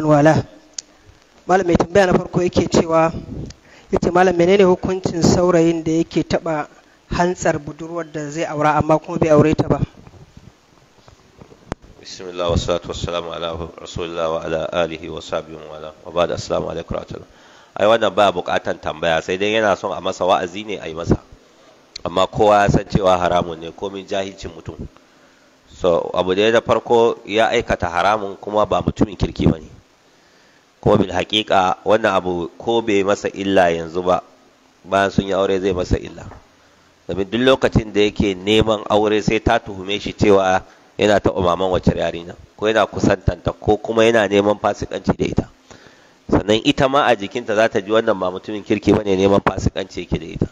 wala. Malam mai tambaya na farko yake cewa yace malam menene hukuncin saurayin da yake taba hantsar budurwar da zai aura amma kuma bai aure ta ba? Bismillah wa salatu wa salamu ala rasulillah wa ala alihi wa sahbihi wa ala wa ba'da assalamu alaikum warahmatullahi. Ai wannan ba bukatan tambaya, sai dai yana son a masa wa'azi ne a yi masa, amma kowa ya san cewa haramun ne komin jahilcin mutum. So abu da farko ya aikata haramun kuma ba mutumin kirki bane, kuma bil haƙiƙa wannan abu ko bai masa illa yanzu ba, bayan sun yi aure zai masa illa. Domin duk lokacin da yake neman aure sai ta tuhume shi cewa yana taɓa maman wacce yarinya, ko yana kusantanta, ko kuma yana neman fasikanci da ita. Sannan ita ma a jikinta za ta ji wannan ba mutumin kirki bane, neman fasikanci yake da ita.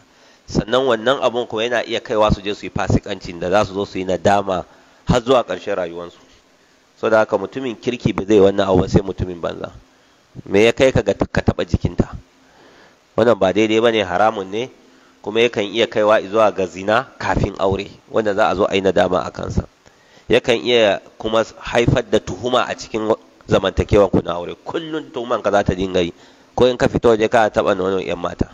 Sannan wannan abun kuma yana iya kaiwa su je su yi fasikancin da za su zo su yi nadama har zuwa ƙarshen rayuwarsu. So da haka mutumin kirki ba zai wannan abu sai mutumin banza. Me ya kai ka ga ka taɓa jikinta? Wannan ba daidai bane, haramun ne, kuma yakan iya kaiwa zuwa ga zina kafin aure, wanda za a zo a yi nadama a kansa. Yakan iya kuma haifar da tuhuma a cikin zamantakewan ku na aure. Kullum tuhuman ka za ta dinga yi, ko in ka fito waje ka taɓa nonon yan mata.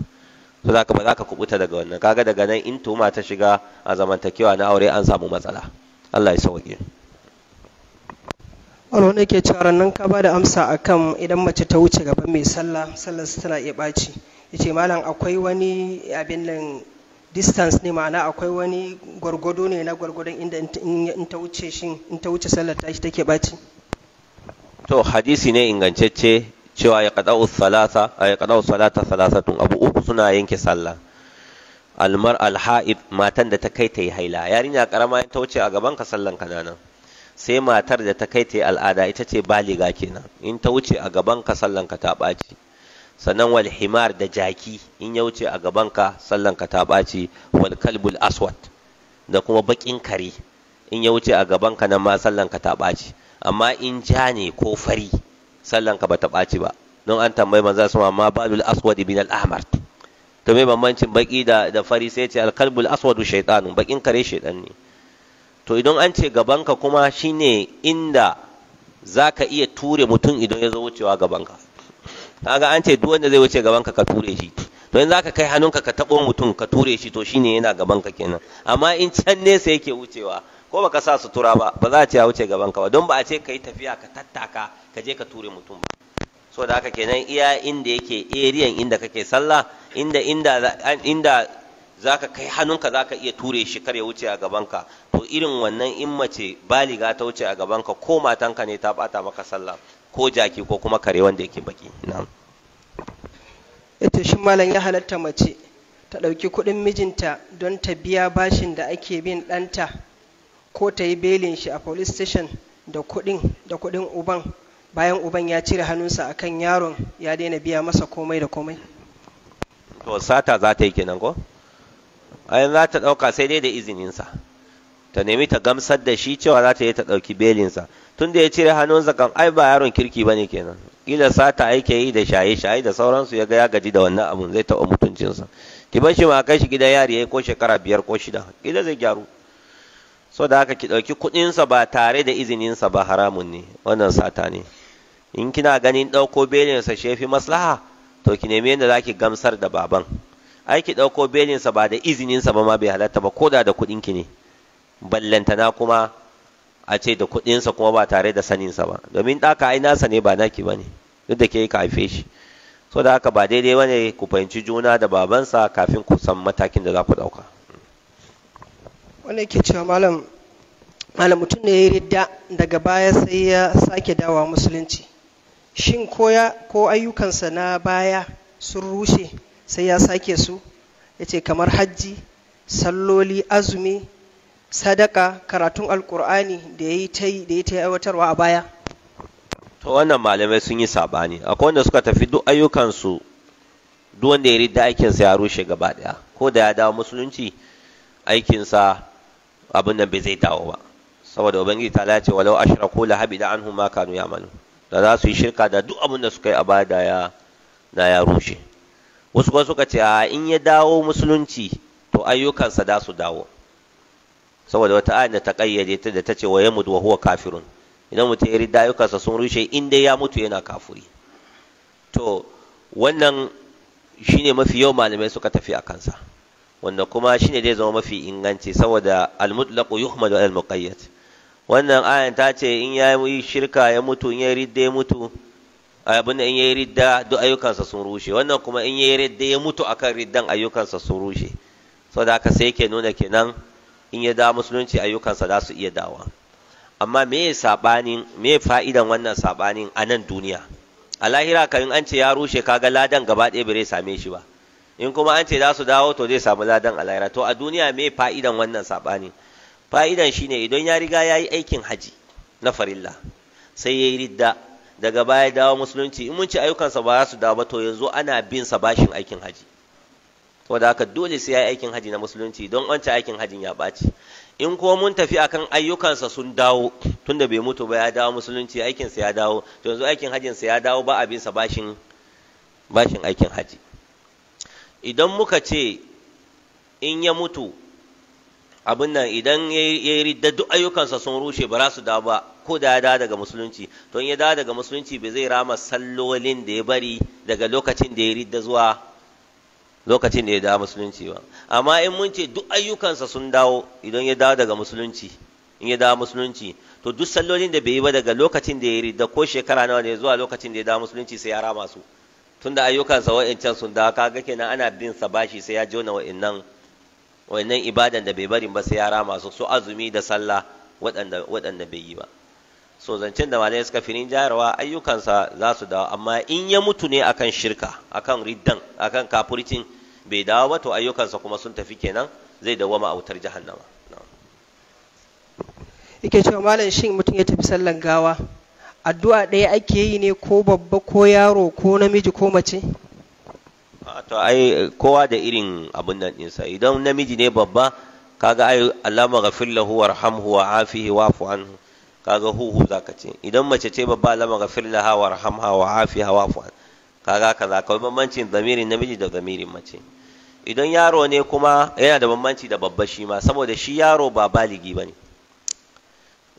So za ka ba za ka kubuta daga wannan. Kaga daga nan in tuhuma ta shiga a zamantakewa na aure an samu matsala. Allah ya sauke. Wani ke cewa nan ka ba da amsa akan idan mace ta wuce gaban mai sallah, sallar su tana iya ɓaci. Yace malam akwai wani abin nan distance ne, ma'ana akwai wani gwargwado ne na gwargwadon inda in ta wuce shin in ta wuce sallar ta shi take ɓaci? To hadisi ne ingantacce cewa ya qada'u salata salasatun, abu uku suna yanke sallah. Almar alha'id, matan da ta kai ta yi haila, yarinya karama in ta wuce a gaban ka sallan kananan. Sai matar da ta kai ta yi al'ada, ita ce baliga kenan, in ta wuce a gaban ka sallan ka ta ɓaci. Sannan wal himar da jaki, in ya wuce a gaban ka sallan ka ta ɓaci. Wal kalbul aswad, da kuma bakin kare, in ya wuce a gaban ka nan ma sallan ka ta ɓaci. Amma in ja ne ko fari, sallan ka bata ɓaci ba, don an tambayi manzo sama ma balul aswad bin al ahmar, to me bambancin baki da fari? Sai ce al kalbul aswadu shaytanun, bakin kare shaytan ne. To idan an ce gabanka kuma shine inda zaka iya ture mutum idan ya zo wucewa gabanka. Kaga an ce duk wanda zai wuce gabanka ka ture shi, to in zaka kai hannunka ka tabo mutum ka ture shi, to shine yana gabanka kenan. Amma in can nesa yake wucewa, ko baka sa sutura ba, ba za a ce ya wuce gabanka ba, don ba a ce kai tafiya ka tattaka ka je ka ture mutum ba. So da haka kenan iya inda yake area inda kake sallah, inda zaka kai hannunka zaka iya ture shi kar ya wuce a gabanka, to irin wannan in mace baliga ta wuce a gabanka, ko matanka ne ta bata maka sallah, ko jaki ko kuma kare wanda yake baki. Na'am. Ita shi malam ya halatta mace ta ɗauki kuɗin mijinta don ta biya bashin da ake bin ɗanta, ko ta yi belin shi a police station da kuɗin uban, bayan uban ya cire hannunsa akan yaron ya daina biya masa komai da komai? To sata za ta yi kenan ko? Ayan za ta ɗauka sai dai da izininsa, ta nemi ta gamsar da shi cewa za ta yi ta ɗauki belinsa. Tun da ya cire hannunsa kan ai ba yaron kirki ba ne kenan, ƙila sata aike yi da shaye-shaye da sauransu, ya ga ya gaji da wannan abun, zai taɓa mutuncinsa. Ki bar shi ma kai shi gidan yari ya yi ko shekara 5 ko 6, ƙila zai gyaru. So da haka ki ɗauki kuɗinsa ba tare da izininsa ba, haramun ne, wannan sata ne. In kina ganin ɗauko belinsa shi fi maslaha, to ki nemi yadda za ki gamsar da baban. Ai ki ɗauko belinsa ba da izininsa ba ma bai halatta ba, ko da kuɗinki ne, ballantana kuma a ce da kuɗinsa kuma ba tare da saninsa ba, domin ɗaka ai nasa ne ba naki ba ne, duk da ke ka haife shi. So da haka ba daidai ba ne ku fahimci juna da babansa kafin ku san matakin da za ku ɗauka. Wanda yake cewa malam mutum ne ya yi ridda daga baya sai ya sake dawa musulunci, shin ko ayyukansa na baya sun rushe sai ya sake su? Ya ce kamar hajji, salloli, azumi, sadaka, karatun alkur'ani da ya yi ta aiwatarwa a baya. To wannan malamai sun yi saɓani, akwai wanda suka tafi duk ayyukansu, duk wanda ya ridda aikinsa ya rushe gaba ɗaya, ko da ya dawo musulunci aikinsa abin nan bai zai dawo ba, saboda ubangiji ta ce walau ashraku la habida anhum ma kanu ya'malu, da za su yi shirka da duk abin da suka yi a baya da ya rushe. Wasu kuma suka ce a in ya dawo musulunci to ayyukansa da su dawo, saboda wata ayat da ta kayyade ta da ta ce wa yamud wa huwa kafirun, idan mutum ya ridda ayyukansa sun rushe in dai ya mutu yana kafuri. To wannan shine mafi yawan malamai suka tafi a kansa, wanda kuma shine zai zama mafi inganci, saboda al-mutlaqu yuhmadu ala al-muqayyad. Wannan ayan ta ce in ya yi shirka ya mutu, in ya ridda ya mutu, abin in ya yi ridda duk ayyukansa sun rushe. Wannan kuma in ya yi ridda ya mutu akan riddan ayyukansa sun rushe. Saboda haka sai yake nuna kenan in ya dawo musulunci ayyukansa za su iya dawa. Amma me fa'idan wannan sabanin a nan duniya? A lahira kan an ce ya rushe kaga ladan gaba ɗaya bai same shi ba, in kuma an ce za su dawo to zai samu ladan a lahira. To a duniya me fa'idan wannan sabanin? Fa'idan shine idan ya riga ya yi aikin haji na farilla sai ya yi ridda daga baya dawo musulunci, in mun ci ayyukansa ba za su dawo ba, to yanzu ana bin sa bashin aikin haji. Saboda haka dole sai ya yi aikin haji na musulunci don wancan aikin hajin ya ɓaci. In kuma mun tafi akan ayyukansa sun dawo, tunda bai mutu ba ya dawo musulunci, aikinsa ya dawo, to yanzu aikin hajinsa ya dawo, ba a bin sa bashin aikin haji. Idan muka ce in ya mutu abin nan, idan ya yi ridda duk ayyukansa sun rushe ba za su dawo ba, ko da ya dawo daga musulunci, to in ya dawo daga musulunci bai zai rama sallolin da ya bari daga lokacin da ya ridda zuwa lokacin da ya dawo musulunci ba. Amma in mun ce duk ayyukansa sun dawo idan ya dawo daga musulunci, in ya dawo musulunci, to duk sallolin da bai yi ba daga lokacin da ya ridda ko shekara nawa ne zuwa lokacin da ya dawo musulunci sai ya rama su, tunda ayyukansa wa'incan sun dawo, kaga kenan ana bin sa bashi sai ya jona wa'innan ibadan da bai bari ba sai ya rama su, azumi da sallah waɗanda bai yi ba. So zancen da malai suka firin jayarwa ayyukansa za su dawo, amma in ya mutu ne akan shirka, akan riddan, akan kafircin bai dawo ba, to ayyukansa kuma sun tafi kenan, zai dawwama a wutar jahannama. Yake cewa malam, shin mutum ya tafi sallan gawa addu'a ɗaya ake yi ne, ko babba ko yaro ko namiji ko mace? To ai kowa da irin abun nan ɗinsa. Idan namiji ne babba, kaga ai Allahumma ghafir lahu warhamhu wa'afihi wa'fu anhu, kaga huhu zaka ce. Idan mace ce babba, Allahumma ghafir laha warhamha wa'afiha wa'fu anha, kaga kaza. Kawai bambancin zamirin namiji da zamirin mace. Idan yaro ne kuma yana da bambanci da babba shi ma, saboda shi yaro ba baligi bane.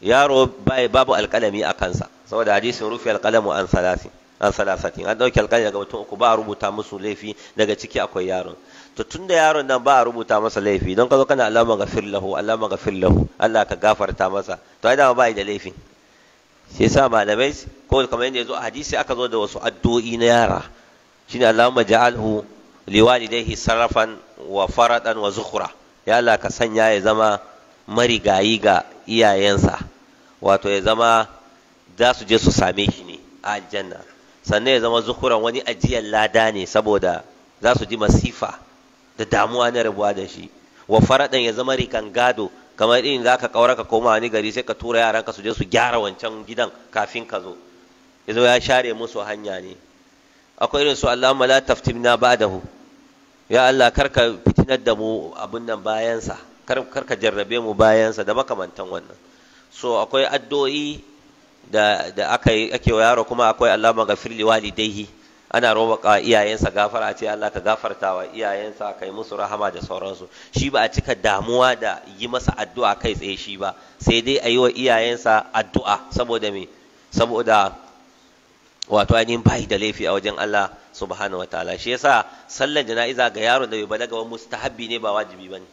Yaro babu alƙalami a kansa, saboda hadisin rufi alƙalamu an salasatin, an ɗauki alƙalami daga mutum uku, ba a rubuta musu laifi, daga ciki akwai yaron. To tun da yaron nan ba a rubuta masa laifi, don ka zo kana Allahumma ghafir lahu, Allahumma ghafir lahu, Allah ka gafarta masa, to ai dama bai da laifi. Shi yasa malamai ko kamar yadda yazo a hadisi aka zo da wasu addu'o'i na yara, shine Allahumma ja'alhu liwalidayhi sarafan wa faradan wa zukhra, ya Allah ka sanya ya zama marigayi ga iyayensa, wato ya zama za su je su same shi ne a aljanna, sannan ya zama zukuran wani ajiyar lada ne, saboda za su ji masifa da damuwa na rabuwa da shi. Wa faradan ya zama rikan gado, kamar irin za ka kaura ka koma wani gari sai ka tura yaranka su je su gyara wancan gidan kafin ka zo, ya zo ya share musu hanya ne. Akwai irin su Allahumma la taftimna ba'dahu, ya Allah karka fitinar da mu abun nan bayansa, karka jarrabe mu bayansa, da makamantan wannan. So akwai addu'o'i da ake wa yaro, kuma akwai Allahumma ghafir li walidayhi, ana roƙa iyayensa gafara, ce Allah ka gafarta wa iyayensa, kai musu rahama da sauransu. Shi ba a cika damuwa da yi masa addu'a kai tsaye shi ba, sai dai a yi wa iyayensa addu'a, saboda me? Saboda wato ainihin bai da laifi a wajen Allah subhanahu wataala. Shi yasa sallan jana'iza ga yaron da bai balaga ba mustahabbi ne, ba wajibi bane.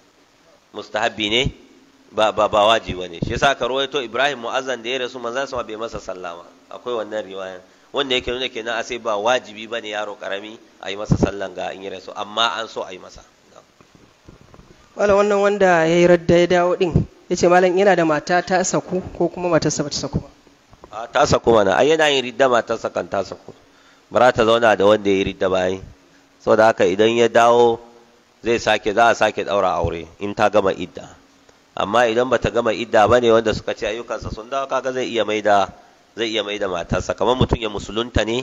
Mustahabbi ne, ba wajibi bane. Shi yasa ka rawaito Ibrahim Mu'azzan da ya rasu, manzon sa bai masa sallama. Akwai wannan riwaya wanda yake nuna kenan a sai ba wajibi bane yaro karami a yi masa sallan ga in ya rasu, amma an so a yi masa. Wannan wanda ya yi radda ya dawo din, yace malam yana da mata ta saku ko kuma matarsa ba ta saku ba? Ta saku mana, ai yana yin ridda matarsa kan ta saku, ba ta zauna da wanda ya yi ridda bayan. Saboda haka idan ya dawo za a sake daura aure in ta gama idda. Amma idan bata gama idda bane, wanda suka ce ayyukansa sun dawo, kaga zai iya maida matarsa. Kamar mutum ya musulunta ne,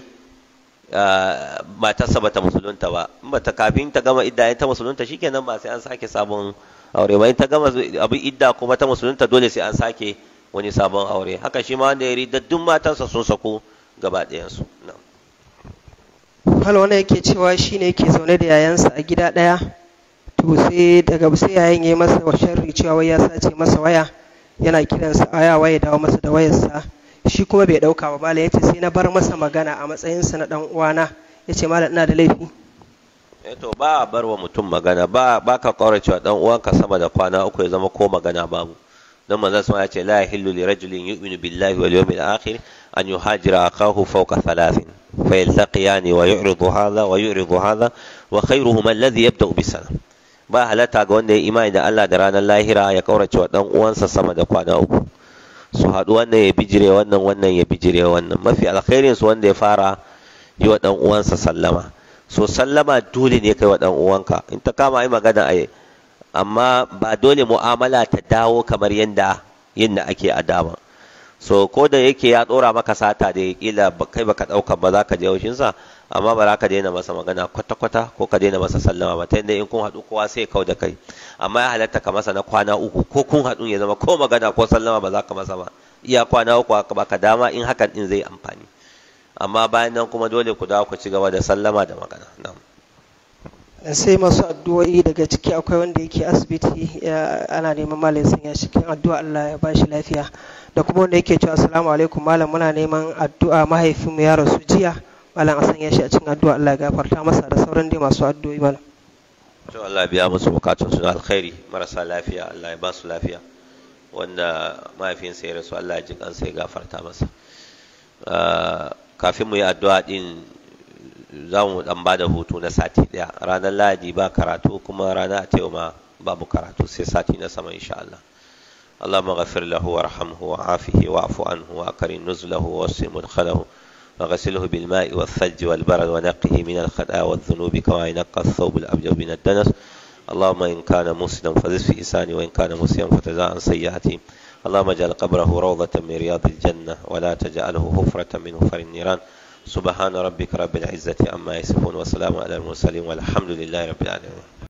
matarsa bata musulunta ba, in bata kafin ta gama idda in ta musulunta shikenan, ba sai an sake sabon aure ba. In ta gama abin idda kuma ta musulunta, dole sai an sake wani sabon aure. Haka shi ma wanda ya ridda duk matarsa sun sako gaba ɗayansu. Hal wanda yake cewa shine yake zaune da yayansa a gida ɗaya, to sai yayin ya yi masa sharri cewa wai ya sace masa waya, yana kiransa aya waya dawo masa da wayarsa, shi kuma bai ɗauka ba. Malam ya ce sai na bar masa magana a matsayinsa na ɗan uwana, ya ce malam ina da laifi. To ba a bar wa mutum magana, ba ka kaurace wa dan uwanka sama da kwana uku ya zama ko magana babu. Dan manzon sama ya ce la yahillu li rajulin yu'minu billahi wal yawmil akhir an yuhajira akahu fawqa thalathin fa yaltaqiyani wa yu'ridu hadha wa yu'ridu hadha wa khayruhum alladhi yabda'u bisalam. Ba halatta ga wanda ya imani da Allah da ranar lahira ya kaurace wa dan uwansa sama da kwana uku. Su haɗu wannan ya bijire wannan ya bijire wannan. Mafi alkhairin su wanda ya fara yi wa dan uwansa sallama. So sallama dole ne kai wa dan uwanka, in ta kama ai magana ai, amma ba dole mu'amala ta dawo kamar yanda ake a dama. So ko da yake ya tsora maka sata da kila kai baka dauka ba za ka je haushin sa, amma ba za ka daina masa magana kwata ko ka daina masa sallama ba, ta yadda in kun haɗu kowa sai kau da kai. Amma ya halatta ka masa na kwana uku, ko kun haɗu ya zama ko magana ko sallama ba za ka masa ba, iya kwana uku haka baka dama in hakan din zai amfani. Amma bayan nan kuma dole ku dawo ku ci gaba da sallama da magana. Sai masu addu'o'i daga ciki akwai wanda yake asibiti ana neman malam sanya shi cikin addu'a Allah ya bashi lafiya, da kuma wanda yake cewa assalamu alaikum malam muna neman addu'a mahaifinmu ya rasu jiya, malam a sanya shi a cikin addu'a Allah ya gafarta masa, da sauran dai masu addu'o'i malam. To Allah biya musu bukatun su na alkhairi, marasa lafiya Allah ya ba su lafiya, wanda mahaifinsa ya rasu Allah ya ji kansa ya gafarta masa. Kafin mu yi addu'a din za mu dan ba da hutu na sati daya. Ranar Lahadi ba karatu, kuma rana ta yau ma babu karatu, sai sati na sama insha Allah. Allahumma ghafir lahu warhamhu wa'afihi wa'fu anhu wa akrim nuzlahu wa wasi mudkhalahu wa ghasilhu bil ma'i wal thalj wal barad wa naqqihi min al khata'a wal dhunubi kama yanqa ath-thawb al abyad min ad-danas. Allahumma in kana musliman fazid fi isani wa in kana musian fatazaa an sayyi'ati. اللهم اجعل قبره روضة من رياض الجنة ولا تجعله حفرة من حفر النيران. سبحان ربك رب العزة عما يصفون وسلام على المرسلين والحمد لله رب العالمين.